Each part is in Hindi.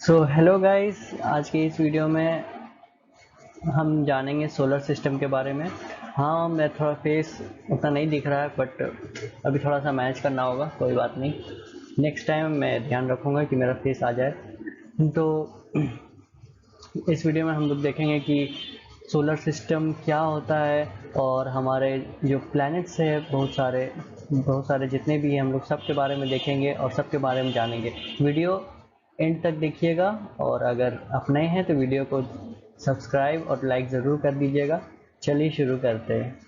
सो हेलो गाइस, आज के इस वीडियो में हम जानेंगे सोलर सिस्टम के बारे में। हाँ, मैं थोड़ा फेस उतना नहीं दिख रहा है, बट अभी थोड़ा सा मैनेज करना होगा, कोई बात नहीं। नेक्स्ट टाइम मैं ध्यान रखूँगा कि मेरा फेस आ जाए। तो इस वीडियो में हम लोग देखेंगे कि सोलर सिस्टम क्या होता है और हमारे जो प्लैनेट्स है बहुत सारे जितने भी हैं, हम लोग सब के बारे में देखेंगे और सब के बारे में जानेंगे। वीडियो एंड तक देखिएगा और अगर आप नए हैं तो वीडियो को सब्सक्राइब और लाइक ज़रूर कर दीजिएगा। चलिए शुरू करते हैं।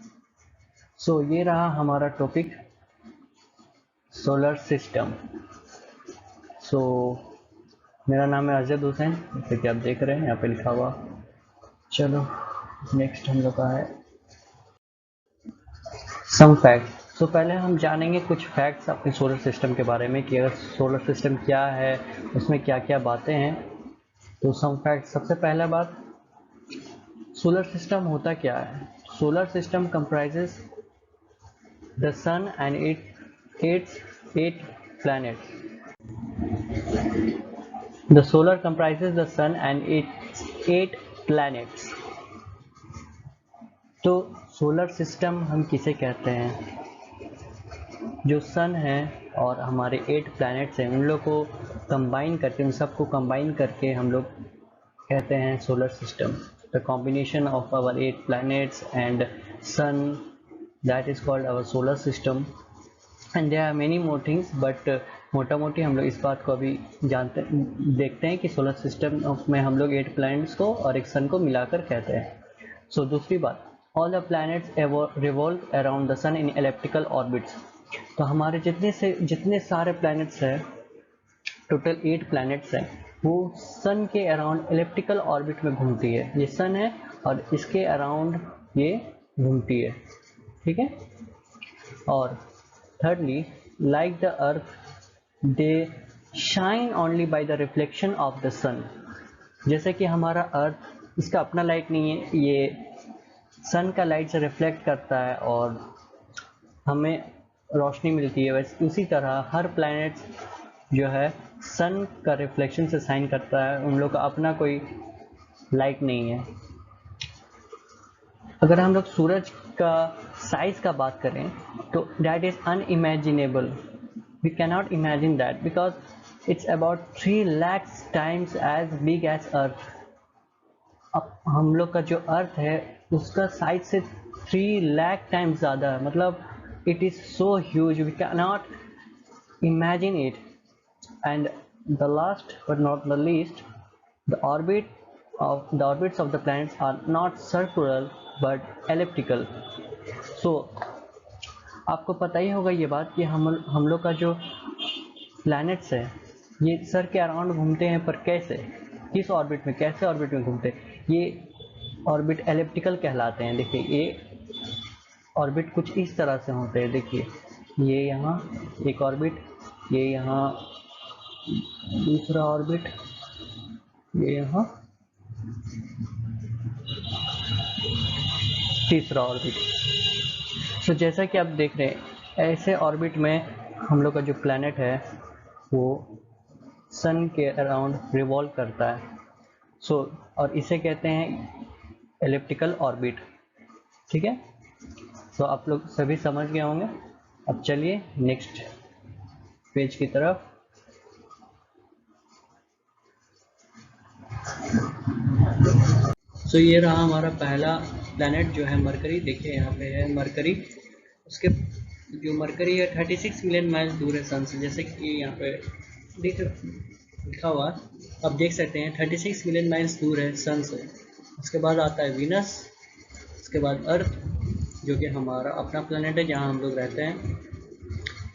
सो ये रहा हमारा टॉपिक, सोलर सिस्टम। सो मेरा नाम है अजद हुसैन, जैसे कि आप देख रहे हैं यहाँ पे लिखा हुआ। चलो नेक्स्ट हम लोग का है सम फैक्ट। तो पहले हम जानेंगे कुछ फैक्ट्स अपने सोलर सिस्टम के बारे में कि अगर सोलर सिस्टम क्या है, उसमें क्या क्या बातें हैं। तो सम फैक्ट, सबसे पहला बात, सोलर सिस्टम होता क्या है। Solar system comprises the sun and its 8 planets. The solar comprises the sun and its 8 planets. तो सोलर सिस्टम हम किसे कहते हैं? जो सन है और हमारे 8 प्लैनेट्स हैं, उन लोग को कंबाइन करके, उन सबको कंबाइन करके हम लोग कहते हैं solar system. The combination of our 8 planets and sun, that is called our solar system. And there are many more things, but मोटा मोटी हम लोग इस बात को अभी देखते हैं कि सोलर सिस्टम में हम लोग 8 प्लैनेट्स को और एक सन को मिलाकर कहते हैं। सो दूसरी बात, all the planets revolve around the sun in elliptical orbits. तो हमारे जितने सारे प्लैनेट्स हैं, टोटल 8 प्लैनेट्स हैं, वो सन के अराउंड एलिप्टिकल ऑर्बिट में घूमती है। ये सन है और इसके अराउंड ये घूमती है, ठीक है। और thirdly, like the earth, they shine only by the reflection of the sun. जैसे कि हमारा अर्थ, इसका अपना लाइट नहीं है, ये सन का लाइट से रिफ्लेक्ट करता है और हमें रोशनी मिलती है। वैसे उसी तरह हर प्लैनेट जो है सन का रिफ्लेक्शन से शाइन करता है, उन लोग का अपना कोई लाइट नहीं है। अगर हम लोग सूरज का साइज का बात करें तो that is unimaginable. We can not imagine that because it's about 3 lakh times as big as Earth. अब हम लोग का जो अर्थ है उसका साइज से 3 लाख टाइम्स ज़्यादा है, मतलब it is so huge, we can not imagine it. And the last but not the least, the orbits of the planets are not circular but elliptical. So आपको पता ही होगा ये बात कि हम लोग का जो प्लैनेट्स है ये सर के अराउंड घूमते हैं, पर कैसे, किस ऑर्बिट में, कैसे ऑर्बिट में घूमते हैं? ये ऑर्बिट एलिप्टिकल कहलाते हैं। देखिए ये ऑर्बिट कुछ इस तरह से होते हैं। देखिए ये यहाँ एक ऑर्बिट, ये यहाँ दूसरा ऑर्बिट, ये यहाँ तीसरा ऑर्बिट। तो जैसा कि आप देख रहे हैं, ऐसे ऑर्बिट में हम लोग का जो प्लैनेट है वो सन के अराउंड रिवॉल्व करता है। और इसे कहते हैं एलिप्टिकल ऑर्बिट, ठीक है। तो आप लोग सभी समझ गए होंगे। अब चलिए नेक्स्ट पेज की तरफ। ये रहा हमारा पहला प्लैनेट जो है मरकरी। देखिए यहाँ पे है मरकरी। उसके जो मरकरी है 36 मिलियन माइल्स दूर है सन से, जैसे कि यहाँ पे लिखा हुआ आप देख सकते हैं, 36 मिलियन माइल्स दूर है सन से। उसके बाद आता है वीनस, उसके बाद अर्थ जो कि हमारा अपना प्लैनेट है जहाँ हम लोग रहते हैं,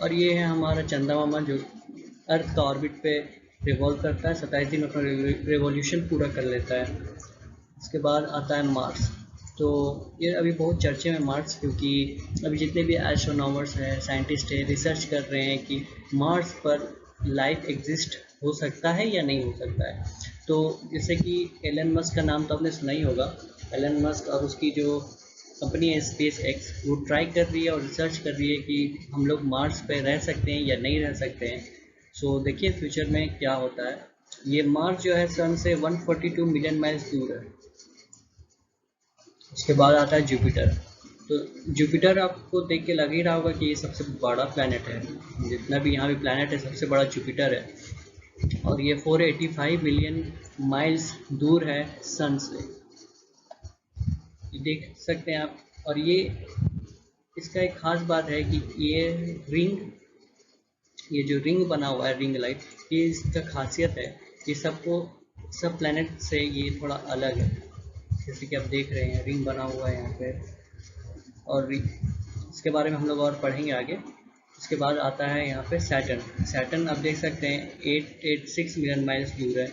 और ये है हमारा चंदा मामा जो अर्थ का ऑर्बिट पे रिवॉल्व करता है, 27 दिन अपना रिवॉल्यूशन पूरा कर लेता है। उसके बाद आता है मार्स। तो ये अभी बहुत चर्चे में मार्स, क्योंकि अभी जितने भी एस्ट्रोनॉमर्स हैं, साइंटिस्ट हैं, रिसर्च कर रहे हैं कि मार्स पर लाइफ एग्जिस्ट हो सकता है या नहीं हो सकता है। तो जैसे कि एलन मस्क का नाम तो आपने सुना ही होगा। एलन मस्क और उसकी जो कंपनी है स्पेस एक्स, वो ट्राई कर रही है और रिसर्च कर रही है कि हम लोग मार्स पे रह सकते हैं या नहीं रह सकते हैं। देखिए फ्यूचर में क्या होता है। ये मार्स जो है सन से 142 मिलियन माइल्स दूर है। उसके बाद आता है जुपिटर। तो जुपिटर आपको देख के लग ही रहा होगा कि ये सबसे बड़ा प्लैनेट है, जितना भी यहाँ पे प्लैनेट है सबसे बड़ा जुपिटर है, और ये 485 मिलियन माइल्स दूर है सन से, देख सकते हैं आप। और ये इसका एक खास बात है कि ये जो रिंग बना हुआ है, रिंग लाइट, ये इसका खासियत है, ये सब प्लैनेट से ये थोड़ा अलग है। जैसे कि आप देख रहे हैं रिंग बना हुआ है यहाँ पे, और इसके बारे में हम लोग और पढ़ेंगे आगे। उसके बाद आता है यहाँ पे सैटर्न। सैटर्न आप देख सकते हैं 886 मिलियन माइल्स दूर है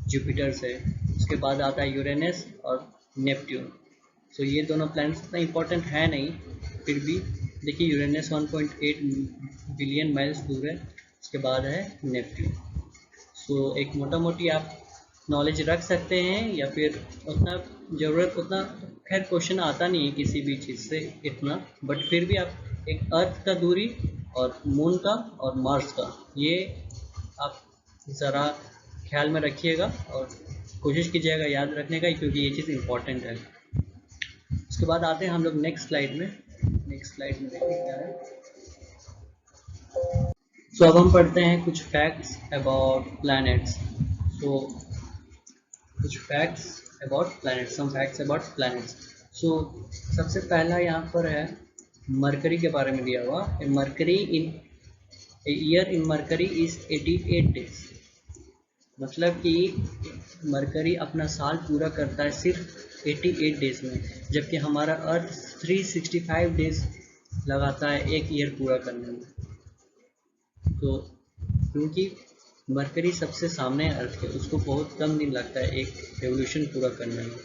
जुपिटर से। उसके बाद आता है यूरेनस और नेपट्यून। सो ये दोनों प्लैनेट्स इतना इम्पोर्टेंट है नहीं, फिर भी देखिए यूरेनस 1.8 बिलियन माइल्स दूर है। उसके बाद है नेपट्यून। सो एक मोटा मोटी आप नॉलेज रख सकते हैं, या फिर उतना ज़रूरत उतना, खैर क्वेश्चन आता नहीं है किसी भी चीज़ से इतना, बट फिर भी आप एक अर्थ का दूरी और मून का और मार्स का, ये आप ज़रा ख्याल में रखिएगा और कोशिश कीजिएगा याद रखने का, क्योंकि ये चीज़ इम्पोर्टेंट है। उसके बाद आते हैं हम लोग नेक्स्ट स्लाइड में। नेक्स्ट स्लाइड में देखिए क्या है। सो अब हम पढ़ते हैं कुछ फैक्ट्स अबाउट प्लैनेट्स। सो कुछ facts about planets, some facts about planets. So सबसे पहला यहाँ पर है मरकरी के बारे में दिया हुआ। Mercury in year in mercury is 88 days. मतलब कि मरकरी अपना साल पूरा करता है सिर्फ 88 डेज में, जबकि हमारा अर्थ 365 डेज लगाता है एक ईयर पूरा करने में। तो क्योंकि मरकरी सबसे सामने है अर्थ के, उसको बहुत कम दिन लगता है एक रेवोल्यूशन पूरा करने में।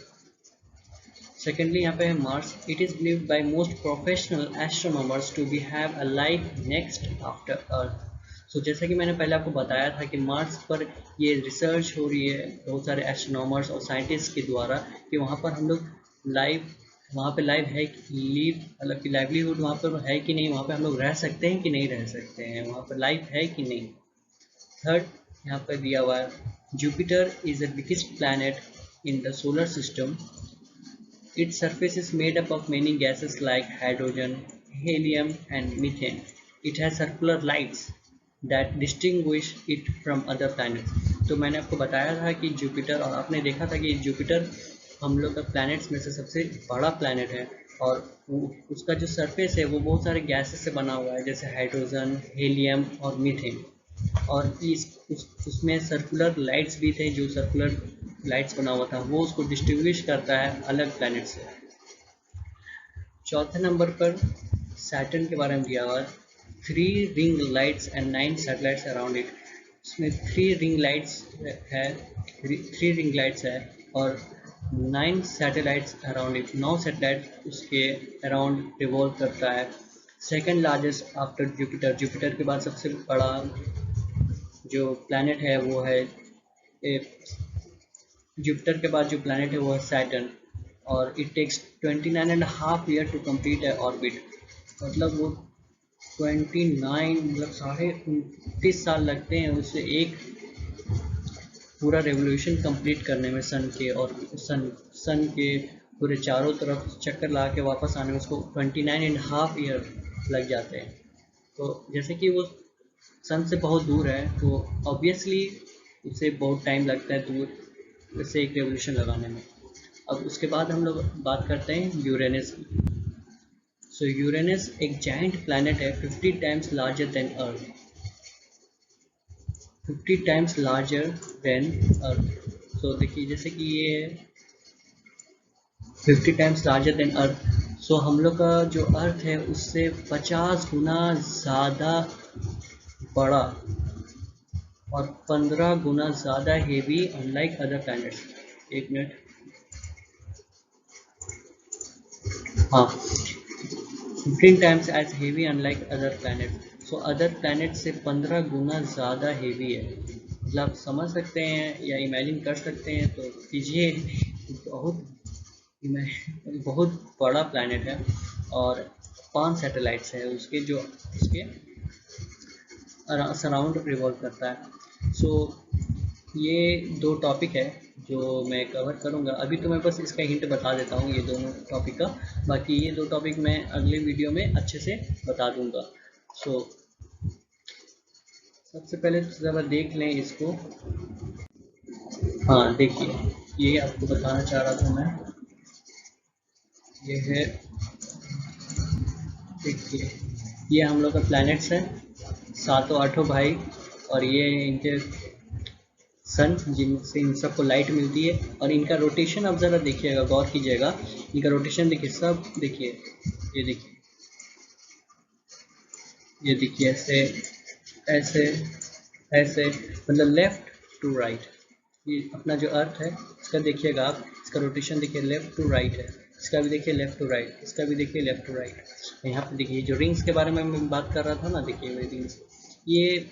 सेकेंडली यहाँ पे है Mars. It is believed by most professional astronomers to be have a life next after Earth. So जैसा कि मैंने पहले आपको बताया था कि मार्स पर ये रिसर्च हो रही है बहुत सारे एस्ट्रोनॉमर्स और साइंटिस्ट के द्वारा, कि वहाँ पर हम लोग वहाँ पे लाइव है, मतलब कि लाइवलीहुड वहाँ पर है कि नहीं, वहाँ पे हम लोग रह सकते हैं कि नहीं रह सकते हैं, वहाँ पर लाइफ है कि नहीं। थर्ड यहाँ पर दिया हुआ है Jupiter is the biggest planet in the solar system. Its surface is made up of many gases like hydrogen, helium and methane. It has circular lights that distinguish it from other planets. तो मैंने आपको बताया था कि जुपिटर, और आपने देखा था कि जुपिटर हम लोग का प्लैनेट्स में से सबसे बड़ा प्लैनेट है, और उसका जो सरफेस है वो बहुत सारे गैसेस से बना हुआ है, जैसे हाइड्रोजन, हीलियम और मीथेन। और उसमें सर्कुलर लाइट्स भी थे, जो सर्कुलर लाइट्स बना हुआ था वो उसको डिस्टिंग्विश करता है अलग प्लैनेट से। चौथे नंबर पर सैटर्न के बारे में दिया हुआ 3 ring lights and 9 satellites around it. उसमें 3 रिंग लाइट्स है और 9 सैटेलाइट्स अराउंड इट। 9 सैटेलाइट उसके अराउंड रिवॉल्व करता है। Second largest after Jupiter. Jupiter के बाद सबसे बड़ा जो प्लैनेट है वो है, जुपिटर के बाद जो प्लैनेट है वो है सैटर्न, और it takes 29.5 year to complete है ऑर्बिट। मतलब वो 29 मतलब 29.5 साल लगते हैं उसे एक पूरा रेवोल्यूशन कंप्लीट करने में, सन के, और सन के पूरे चारों तरफ चक्कर लगा के वापस आने में उसको 29.5 ईयर लग जाते हैं। तो जैसे कि वो सन से बहुत दूर है, तो ऑब्वियसली उसे बहुत टाइम लगता है दूर से एक रेवोल्यूशन लगाने में। अब उसके बाद हम लोग बात करते हैं यूरेनस की। सो यूरेनस एक जायंट प्लैनेट है, 50 टाइम्स लार्जर देन अर्थ। 50 टाइम्स लार्जर देन अर्थ। सो देखिए जैसे कि ये 50 टाइम्स लार्जर देन अर्थ, सो हम लोग का जो अर्थ है उससे 50 गुना ज़्यादा बड़ा और 15 गुना ज़्यादा हेवी, अनलाइक अदर प्लैनेट्स। एक मिनट, हाँ, 15 times as heavy unlike other planet. So other planet से 15 गुना ज़्यादा हेवी है। मतलब आप समझ सकते हैं या इमेजिन कर सकते हैं, तो कीजिए, बहुत बड़ा प्लैनेट है, और 5 सैटेलाइट्स है उसके, जो उसके सराउंड रिवॉल्व करता है। सो ये 2 टॉपिक है जो मैं कवर करूँगा। अभी तो मैं बस इसका हिंट बता देता हूँ ये दोनों टॉपिक का, बाकी ये 2 टॉपिक मैं अगले वीडियो में अच्छे से बता दूँगा। सो सबसे पहले ज़रा देख लें इसको। हाँ देखिए, ये आपको बताना चाह रहा था मैं, ये है, देखिए ये हम लोग का प्लैनेट्स हैं, 7-8 भाई, और ये इनके सन जिनसे इन सबको लाइट मिलती है। और इनका रोटेशन आप ज़रा देखिएगा, गौर कीजिएगा, इनका रोटेशन देखिए, सब देखिए, ये देखिए, ये देखिए, ऐसे ऐसे ऐसे, मतलब लेफ़्ट टू राइट। ये अपना जो अर्थ है इसका देखिएगा आप, इसका रोटेशन देखिए, लेफ़्ट टू राइट है, इसका भी देखिए लेफ़्ट टू राइट, इसका भी देखिए लेफ़्ट टू राइट। यहाँ पे देखिए जो रिंग्स के बारे में मैं बात कर रहा था ना, देखिए ये रिंग्स, ये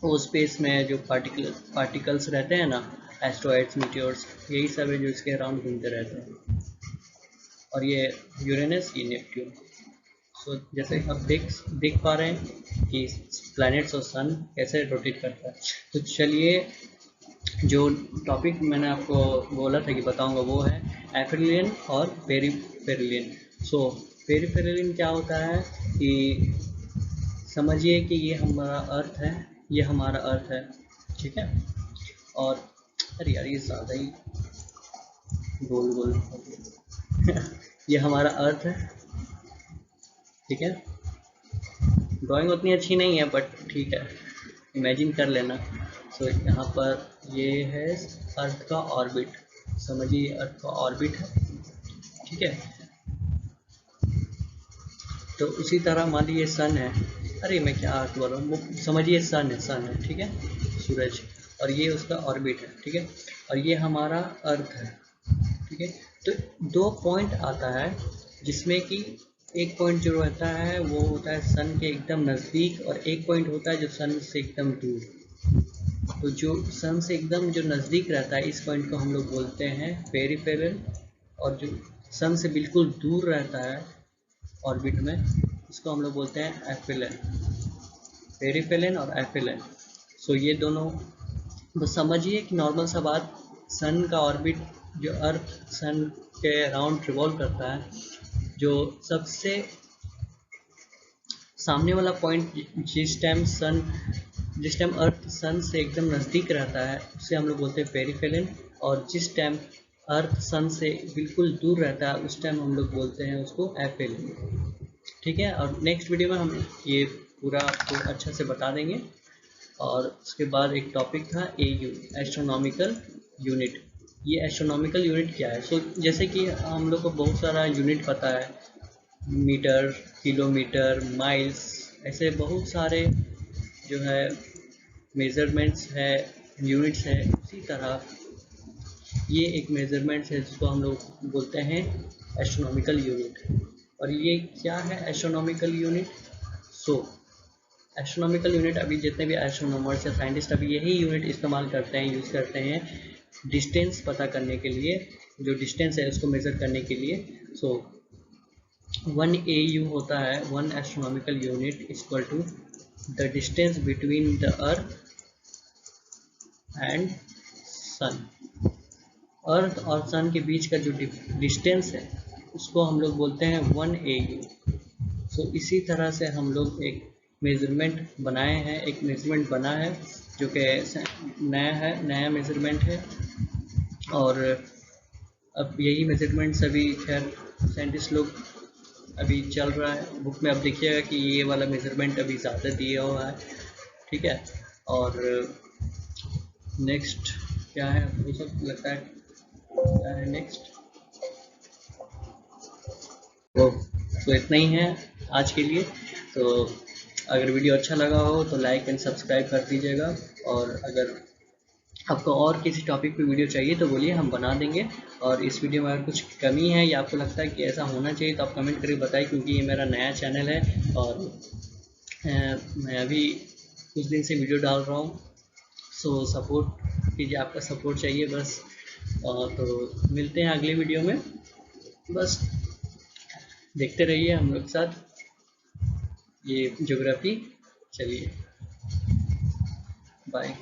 वो स्पेस में जो पार्टिकल्स रहते हैं ना, एस्ट्रॉइड्स, मीटियोर्स, यही सब है जो इसके अराउंड घूमते रहते हैं। और ये यूरेनस, ये नेपट्यून। सो जैसे आप देख पा रहे हैं कि प्लैनेट्स और सन कैसे रोटेट करता है। तो चलिए, जो टॉपिक मैंने आपको बोला था कि बताऊंगा वो है एफिलियन और पेरिफेरलियन। सो पेरिफेरलियन क्या होता है कि समझिए कि ये हमारा अर्थ है, ये हमारा अर्थ है, ठीक है। और अरे यार ये ज़्यादा ही गोल गोल ये हमारा अर्थ है, ठीक है। ड्राइंग उतनी अच्छी नहीं है बट ठीक है, इमेजिन कर लेना। सो यहाँ पर ये है अर्थ का ऑर्बिट, समझिए अर्थ का ऑर्बिट है, ठीक है। तो उसी तरह मान लीजिए सन है, अरे मैं क्या अर्थ बोल रहा हूँ, समझिए सन है, ठीक है, सूरज, और ये उसका ऑर्बिट है, ठीक है, और ये हमारा अर्थ है, ठीक है। तो 2 पॉइंट आता है जिसमें कि एक पॉइंट जो रहता है वो होता है सन के एकदम नज़दीक, और एक पॉइंट होता है जो सन से एकदम दूर। तो जो सन से एकदम जो नज़दीक रहता है, इस पॉइंट को हम लोग बोलते हैं पेरिफेरल, और जो सन से बिल्कुल दूर रहता है ऑर्बिट में, इसको हम लोग बोलते हैं एफिलन, पेरिफेरल और एफिलन। सो ये दोनों, बस समझिए कि नॉर्मल सा बात, सन का ऑर्बिट, जो अर्थ सन के अराउंड रिवॉल्व करता है, जो सबसे सामने वाला पॉइंट जिस टाइम अर्थ सन से एकदम नज़दीक रहता है उसे हम लोग बोलते हैं पेरिफेरल, और जिस टाइम अर्थ सन से बिल्कुल दूर रहता है उस टाइम हम लोग बोलते हैं उसको एफिलन, ठीक है। और नेक्स्ट वीडियो में हम ये पूरा आपको अच्छा से बता देंगे। और उसके बाद एक टॉपिक था AU, एस्ट्रोनॉमिकल यूनिट। ये एस्ट्रोनॉमिकल यूनिट क्या है? सो जैसे कि हम लोग को बहुत सारा यूनिट पता है, मीटर, किलोमीटर, माइल्स, ऐसे बहुत सारे जो है मेज़रमेंट्स है, यूनिट्स है। उसी तरह ये एक मेज़रमेंट्स है जिसको हम लोग बोलते हैं एस्ट्रोनॉमिकल यूनिट। और ये क्या है एस्ट्रोनॉमिकल यूनिट? सो एस्ट्रोनॉमिकल यूनिट, अभी जितने भी एस्ट्रोनॉमर्स या साइंटिस्ट अभी यही यूनिट इस्तेमाल करते हैं, यूज़ करते हैं डिस्टेंस पता करने के लिए, जो डिस्टेंस है उसको मेज़र करने के लिए। सो 1 AU होता है, 1 astronomical unit equal to the distance between the Earth and sun. Earth और सन के बीच का जो डिस्टेंस है उसको हम लोग बोलते हैं 1 AU। सो इसी तरह से हम लोग एक मेज़रमेंट बनाए हैं, एक मेज़रमेंट बना है जो कि नया मेज़रमेंट है। और अब यही मेज़रमेंट सभी खैर साइंटिस्ट लोग अभी चल रहा है बुक में। अब देखिएगा कि ये वाला मेज़रमेंट अभी ज़्यादा दिया हुआ है, ठीक है। और नेक्स्ट क्या है, वो सब लगता है क्या है नेक्स्ट, तो इतना ही है आज के लिए। तो अगर वीडियो अच्छा लगा हो तो लाइक एंड सब्सक्राइब कर दीजिएगा, और अगर आपको और किसी टॉपिक पे वीडियो चाहिए तो बोलिए, हम बना देंगे। और इस वीडियो में अगर कुछ कमी है या आपको लगता है कि ऐसा होना चाहिए तो आप कमेंट करके बताइए, क्योंकि ये मेरा नया चैनल है और मैं अभी कुछ दिन से वीडियो डाल रहा हूँ। सो सपोर्ट कीजिए, आपका सपोर्ट चाहिए बस। तो मिलते हैं अगले वीडियो में, बस देखते रहिए हम लोग साथ ये ज्योग्राफी। चलिए बाय।